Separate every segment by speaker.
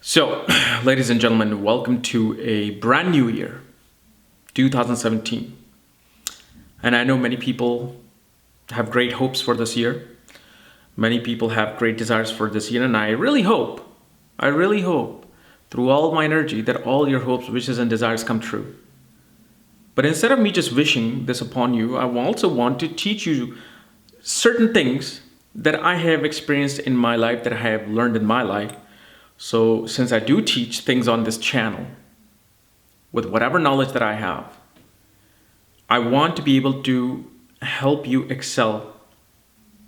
Speaker 1: So, ladies and gentlemen, welcome to a brand new year, 2017. And I know many people have great hopes for this year. Many people have great desires for this year. And I really hope through all my energy that all your hopes, wishes, and desires come true. But instead of me just wishing this upon you, I also want to teach you certain things that I have experienced in my life, that I have learned in my life. So since I do teach things on this channel, with whatever knowledge that I have, I want to be able to help you excel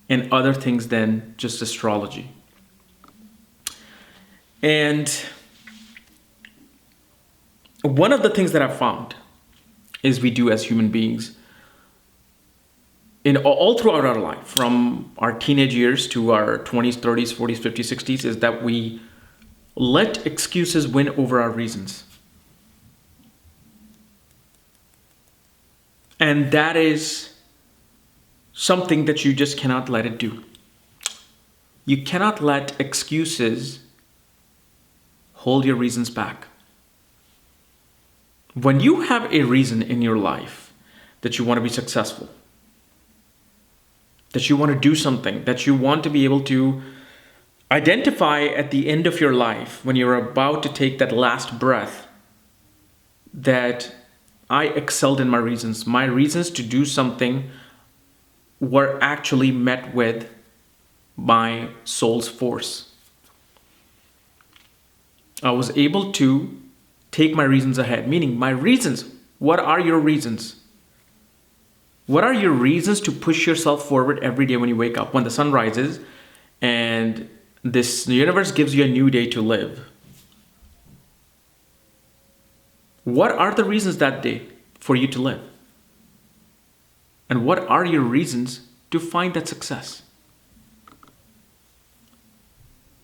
Speaker 1: in other things than just astrology. And one of the things that I've found is we do as human beings in all throughout our life, from our teenage years to our 20s, 30s, 40s, 50s, 60s, is that we let excuses win over our reasons. And that is something that you just cannot let it do. You cannot let excuses hold your reasons back. When you have a reason in your life that you want to be successful, that you want to do something, that you want to be able to identify at the end of your life, when you're about to take that last breath, that I excelled in my reasons. My reasons to do something were actually met with my soul's force. I was able to take my reasons ahead, meaning my reasons. What are your reasons? What are your reasons to push yourself forward every day when you wake up, when the sun rises and this universe gives you a new day to live? What are the reasons that day for you to live? And what are your reasons to find that success?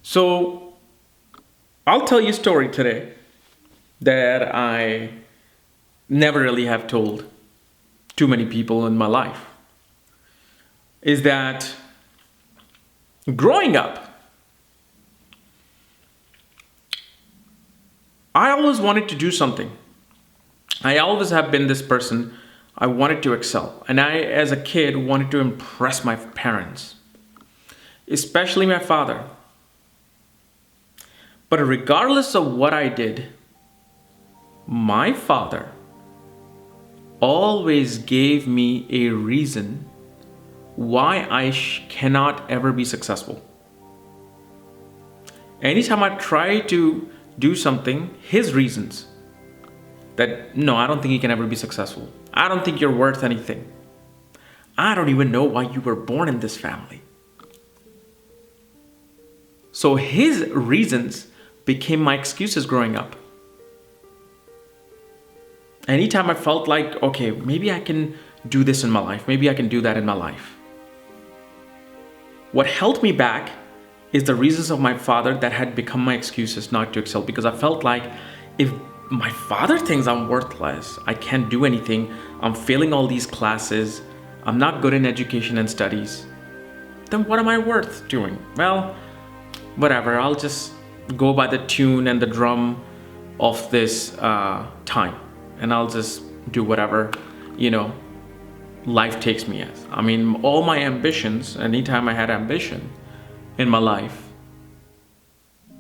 Speaker 1: So, I'll tell you a story today that I never really have told too many people in my life. Is that growing up, I always wanted to do something. I always have been this person. I wanted to excel. And I, as a kid, wanted to impress my parents, especially my father. But regardless of what I did, my father always gave me a reason why I cannot ever be successful. Anytime I try to do something, his reasons that, no, I don't think you can ever be successful. I don't think you're worth anything. I don't even know why you were born in this family. So his reasons became my excuses growing up. Anytime I felt like, okay, maybe I can do this in my life. Maybe I can do that in my life. What held me back is the reasons of my father that had become my excuses not to excel, because I felt like if my father thinks I'm worthless, I can't do anything, I'm failing all these classes, I'm not good in education and studies, then what am I worth doing? Well, whatever, I'll just go by the tune and the drum of this time, and I'll just do whatever, life takes me as. I mean, all my ambitions, anytime I had ambition in my life,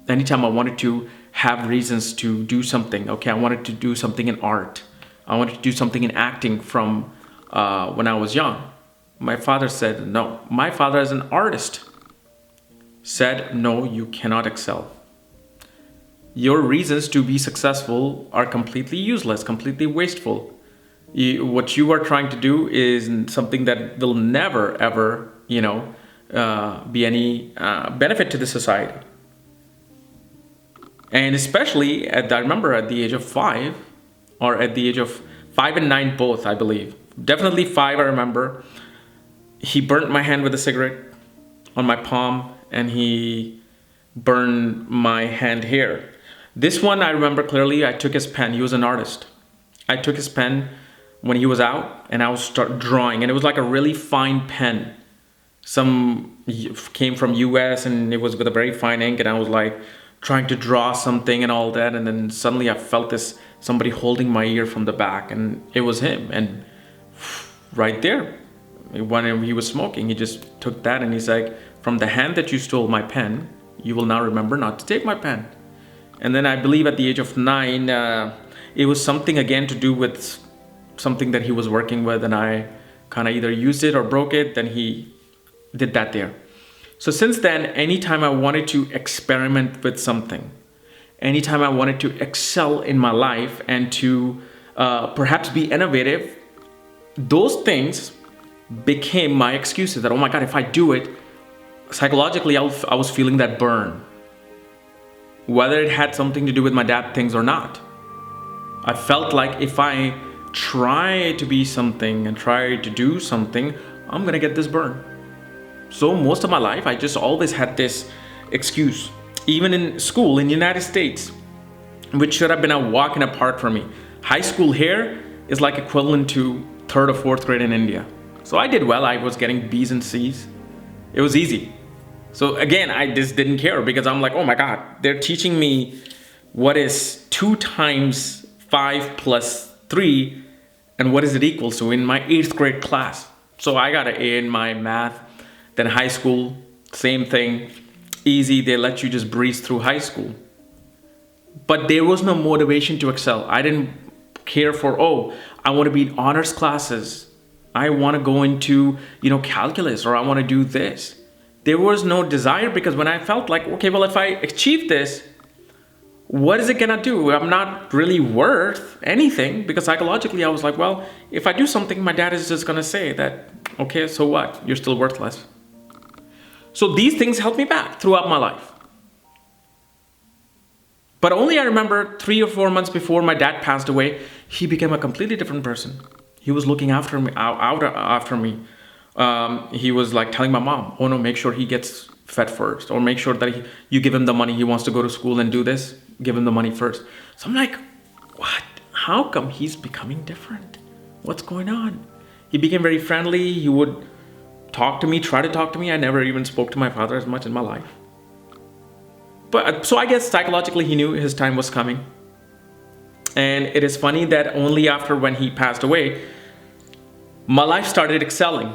Speaker 1: anytime I wanted to have reasons to do something, okay, I wanted to do something in art, I wanted to do something in acting from when I was young, my father said no. My father, as an artist, said, no, you cannot excel. Your reasons to be successful are completely useless, completely wasteful. What you are trying to do is something that will never, ever, be any benefit to the society. And especially I remember at the age of 5, or at the age of 5 and 9 both, I believe. Definitely 5, I remember. He burnt my hand with a cigarette on my palm, and he burned my hand here. This one I remember clearly. I took his pen. He was an artist. I took his pen when he was out, and I was start drawing, and it was like a really fine pen. Some came from US, and it was with a very fine ink, and I was like trying to draw something and all that. And then suddenly I felt somebody holding my ear from the back, and it was him. And right there, when he was smoking, he just took that and he's like, from the hand that you stole my pen, you will now remember not to take my pen. And then I believe at the age of 9, it was something again to do with something that he was working with, and I kind of either used it or broke it. Then he did that there. So since then, anytime I wanted to experiment with something, anytime I wanted to excel in my life and to perhaps be innovative, those things became my excuses that, oh my God, if I do it, psychologically, I was feeling that burn. Whether it had something to do with my dad things or not. I felt like if I try to be something and try to do something, I'm gonna get this burn. So most of my life, I just always had this excuse. Even in school in the United States, which should have been a walk in the park for me. High school here is like equivalent to 3rd or 4th grade in India. So I did well. I was getting B's and C's. It was easy. So again, I just didn't care because I'm like, oh my God, they're teaching me what is 2 times 5 plus 3 and what is it equal to in my 8th grade class. So I got an A in my math. Then high school, same thing, easy. They let you just breeze through high school. But there was no motivation to excel. I didn't care for, oh, I want to be in honors classes. I want to go into, calculus, or I want to do this. There was no desire because when I felt like, okay, well, if I achieve this, what is it gonna do? I'm not really worth anything because psychologically I was like, well, if I do something, my dad is just gonna say that, okay, so what? You're still worthless. So these things held me back throughout my life. But only I remember 3 or 4 months before my dad passed away, he became a completely different person. He was looking after me, after me. He was like telling my mom, oh no, make sure he gets fed first, or make sure that you give him the money. He wants to go to school and do this, give him the money first. So I'm like, what? How come he's becoming different? What's going on? He became very friendly. He would try to talk to me. I never even spoke to my father as much in my life. But so I guess psychologically he knew his time was coming. And it is funny that only after when he passed away, my life started excelling.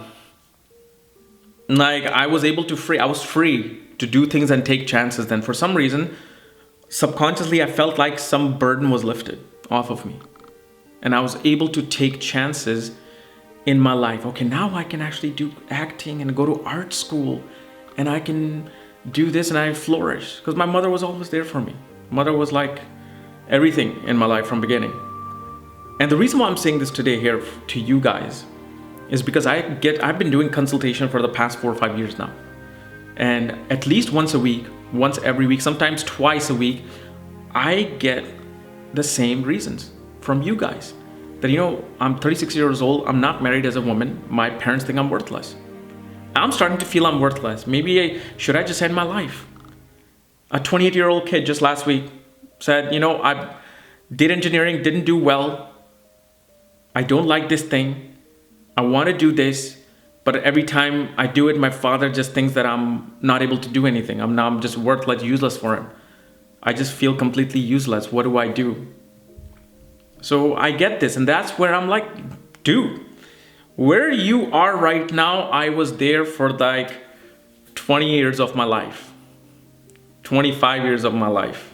Speaker 1: Like I was free to do things and take chances. Then for some reason, subconsciously, I felt like some burden was lifted off of me. And I was able to take chances in my life. Okay, now I can actually do acting and go to art school, and I can do this and I flourish. Because my mother was always there for me. Mother was like everything in my life from beginning. And the reason why I'm saying this today here to you guys is because I've been doing consultation for the past 4 or 5 years now. And at least once a week, once every week, sometimes twice a week, I get the same reasons from you guys. That, I'm 36 years old, I'm not married as a woman, my parents think I'm worthless. I'm starting to feel I'm worthless. Maybe should I just end my life? A 28-year-old kid just last week said, I did engineering, didn't do well. I don't like this thing. I want to do this, but every time I do it, my father just thinks that I'm not able to do anything. I'm just worthless, useless for him. I just feel completely useless. What do I do? So I get this, and that's where I'm like, dude, where you are right now, I was there for like 20 years of my life, 25 years of my life.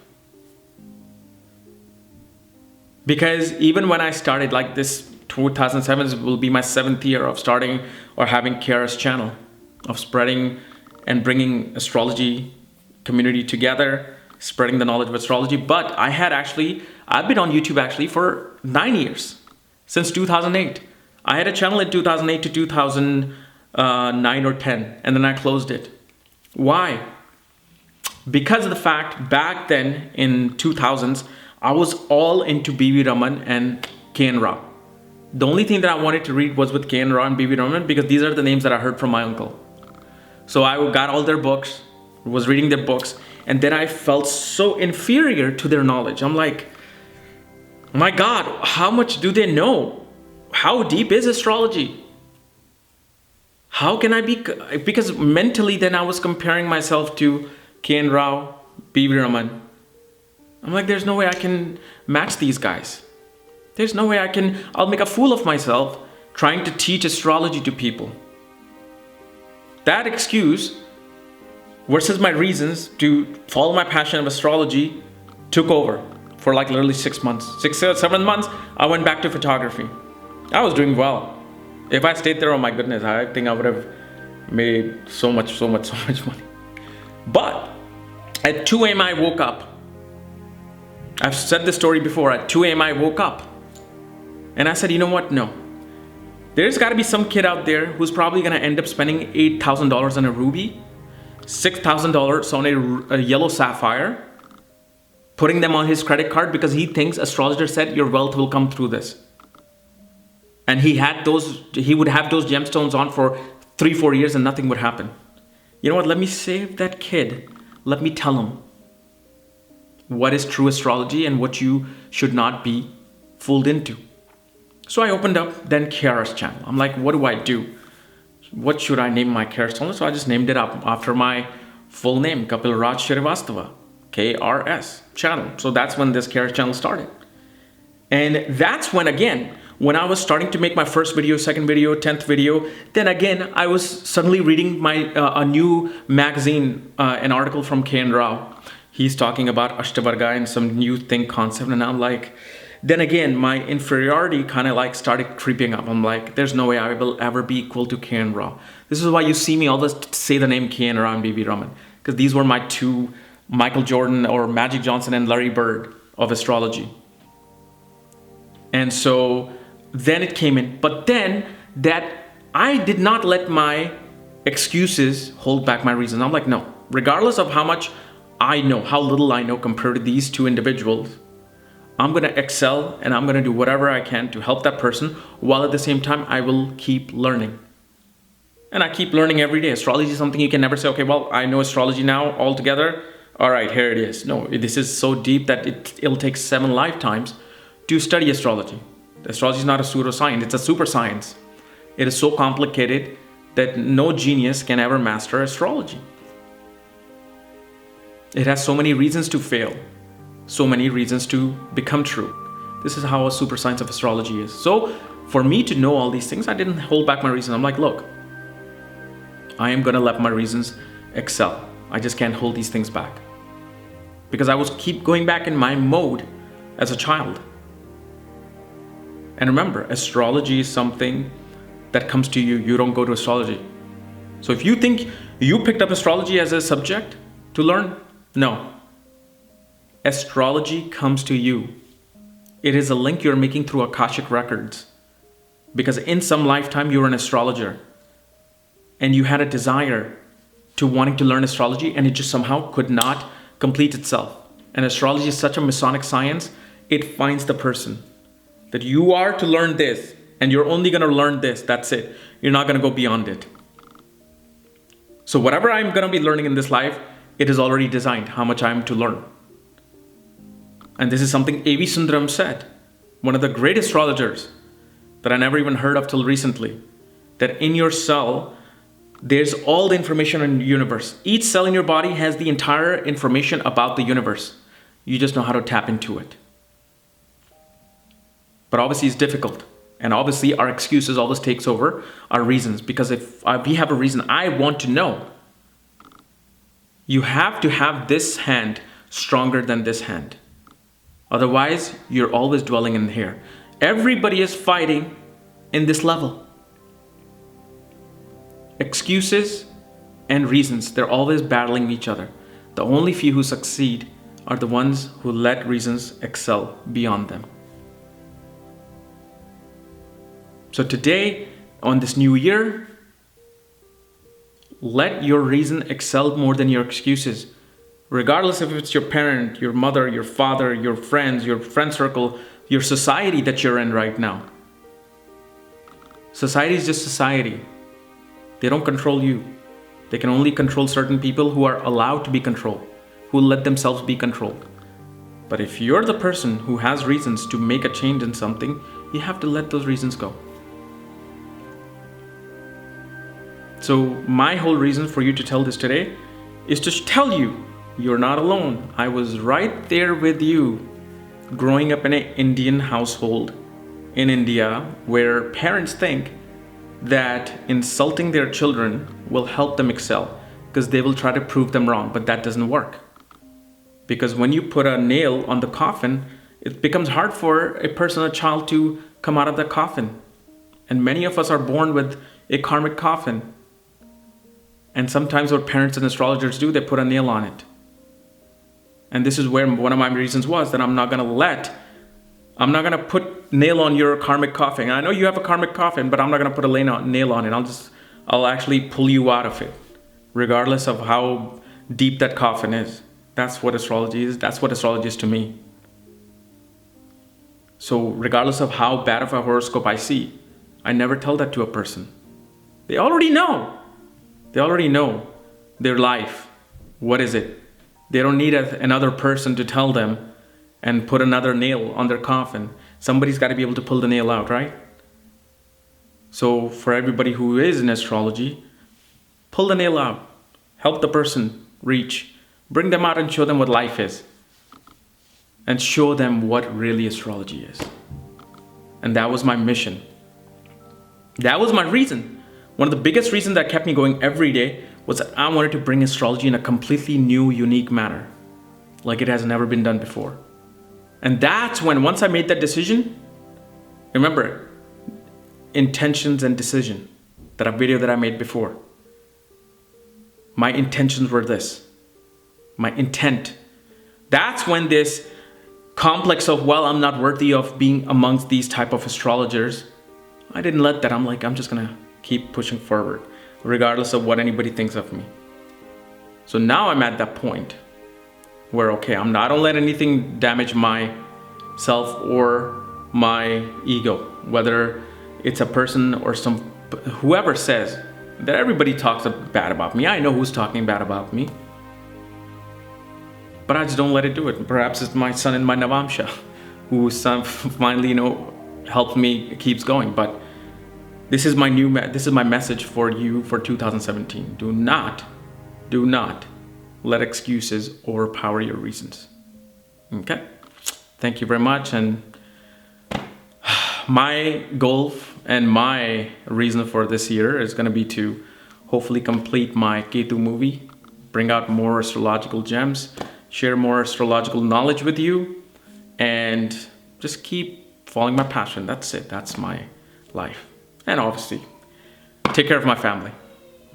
Speaker 1: Because even when I started like this, 2007 will be my 7th year of starting or having KRSchannel, of spreading and bringing astrology community together, spreading the knowledge of astrology. But I've been on YouTube actually for 9 years, since 2008. I had a channel in 2008 to 2009 or 10, and then I closed it. Why? Because of the fact back then in 2000s, I was all into B.V. Raman and K.N. Rao. The only thing that I wanted to read was with K.N. Rao and B.V. Raman because these are the names that I heard from my uncle. So I got all their books, was reading their books, and then I felt so inferior to their knowledge. I'm like, my God, how much do they know? How deep is astrology? How can I be? Because mentally then I was comparing myself to K.N. Rao, B.V. Raman, I'm like, there's no way I can match these guys. There's no way I'll make a fool of myself trying to teach astrology to people. That excuse versus my reasons to follow my passion of astrology took over for like literally 6 months. 6 or 7 months, I went back to photography. I was doing well. If I stayed there, oh my goodness, I think I would have made so much money. But at 2 a.m. I woke up. I've said this story before. At 2 a.m. I woke up and I said, you know what? No. There's got to be some kid out there who's probably going to end up spending $8,000 on a ruby, $6,000 on a yellow sapphire, putting them on his credit card because he thinks astrologer said your wealth will come through this. And he would have those gemstones on for 3-4 years and nothing would happen. You know what? Let me save that kid. Let me tell him what is true astrology and what you should not be fooled into. So I opened up then KRSchannel. I'm like, what do I do? What should I name my KRSchannel? So I just named it up after my full name, Kapiel Raaj Shrivastava, KRSchannel. So that's when this KRSchannel started. And that's when, again, when I was starting to make my first video, second video, 10th video, then again, I was suddenly reading a new magazine, an article from Kapiel Raaj. He's talking about Ashtavarga and some new thing concept. And I'm like, then again, my inferiority kind of like started creeping up. I'm like, there's no way I will ever be equal to Kapiel Raaj. This is why you see me always say the name Kapiel Raaj and B.B. Raman, because these were my two, Michael Jordan or Magic Johnson and Larry Bird of astrology. And so then it came in. But then that I did not let my excuses hold back my reasons. I'm like, no, regardless of how much I know, how little I know compared to these two individuals, I'm going to excel and I'm going to do whatever I can to help that person, while at the same time, I will keep learning. And I keep learning every day. Astrology is something you can never say, okay, well, I know astrology now altogether. All right, here it is. No, this is so deep that it'll take 7 lifetimes to study astrology. Astrology is not a pseudoscience, it's a super science. It is so complicated that no genius can ever master astrology. It has so many reasons to fail, so many reasons to become true. This is how a super science of astrology is. So for me to know all these things, I didn't hold back my reasons. I'm like, look, I am going to let my reasons excel. I just can't hold these things back. Because I was keep going back in my mode as a child. And remember, astrology is something that comes to you. You don't go to astrology. So if you think you picked up astrology as a subject to learn, no. Astrology comes to you. It is a link you're making through Akashic records. Because in some lifetime, you were an astrologer. And you had a desire to wanting to learn astrology, and it just somehow could not complete itself. And astrology is such a Masonic science, it finds the person. That you are to learn this, and you're only going to learn this, that's it. You're not going to go beyond it. So whatever I'm going to be learning in this life, it is already designed how much I'm to learn. And this is something A.V. Sundaram said, one of the great astrologers that I never even heard of till recently, that in your cell, there's all the information in the universe. Each cell in your body has the entire information about the universe. You just know how to tap into it. But obviously it's difficult. And obviously our excuses always takes over our reasons. Because if we have a reason, I want to know. You have to have this hand stronger than this hand. Otherwise, you're always dwelling in here. Everybody is fighting in this level. Excuses and reasons, they're always battling each other. The only few who succeed are the ones who let reasons excel beyond them. So today, on this new year, let your reason excel more than your excuses. Regardless if it's your parent, your mother, your father, your friends, your friend circle, your society that you're in right now. Society is just society. They don't control you. They can only control certain people who are allowed to be controlled, who let themselves be controlled. But if you're the person who has reasons to make a change in something, you have to let those reasons go. So my whole reason for you to tell this today is to tell you You're not alone. I was right there with you, growing up in an Indian household in India where parents think that insulting their children will help them excel because they will try to prove them wrong, but that doesn't work. Because when you put a nail on the coffin, it becomes hard for a person, a child, to come out of the coffin. And many of us are born with a karmic coffin. And sometimes what parents and astrologers do, they put a nail on it. And this is where one of my reasons was that I'm not going to put nail on your karmic coffin. I know you have a karmic coffin, but I'm not going to put a nail on it. I'll actually pull you out of it, regardless of how deep that coffin is. That's what astrology is. That's what astrology is to me. So regardless of how bad of a horoscope I see, I never tell that to a person. They already know. They already know their life. What is it? They don't need another person to tell them and put another nail on their coffin. Somebody's got to be able to pull the nail out, right? So for everybody who is in astrology, pull the nail out. Help the person reach. Bring them out and show them what life is. And show them what really astrology is. And that was my mission. That was my reason. One of the biggest reasons that kept me going every day was that I wanted to bring astrology in a completely new, unique manner. Like it has never been done before. And that's when, once I made that decision, remember, intentions and decision, that a video that I made before. My intentions were this. My intent. That's when this complex of, well, I'm not worthy of being amongst these type of astrologers, I didn't let that. I'm just going to keep pushing forward, regardless of what anybody thinks of me. So now I'm at that point where, okay, I don't let anything damage myself or my ego, whether it's a person or whoever says that everybody talks bad about me. I know who's talking bad about me, but I just don't let it do it. Perhaps it's my son in my Navamsha who finally, helped me, keeps going. But this is my message for you for 2017. Do not let excuses overpower your reasons. Okay? Thank you very much. And my goal and my reason for this year is going to be to hopefully complete my Ketu movie, bring out more astrological gems, share more astrological knowledge with you, and just keep following my passion. That's it. That's my life. And obviously, take care of my family.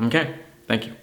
Speaker 1: Okay? Thank you.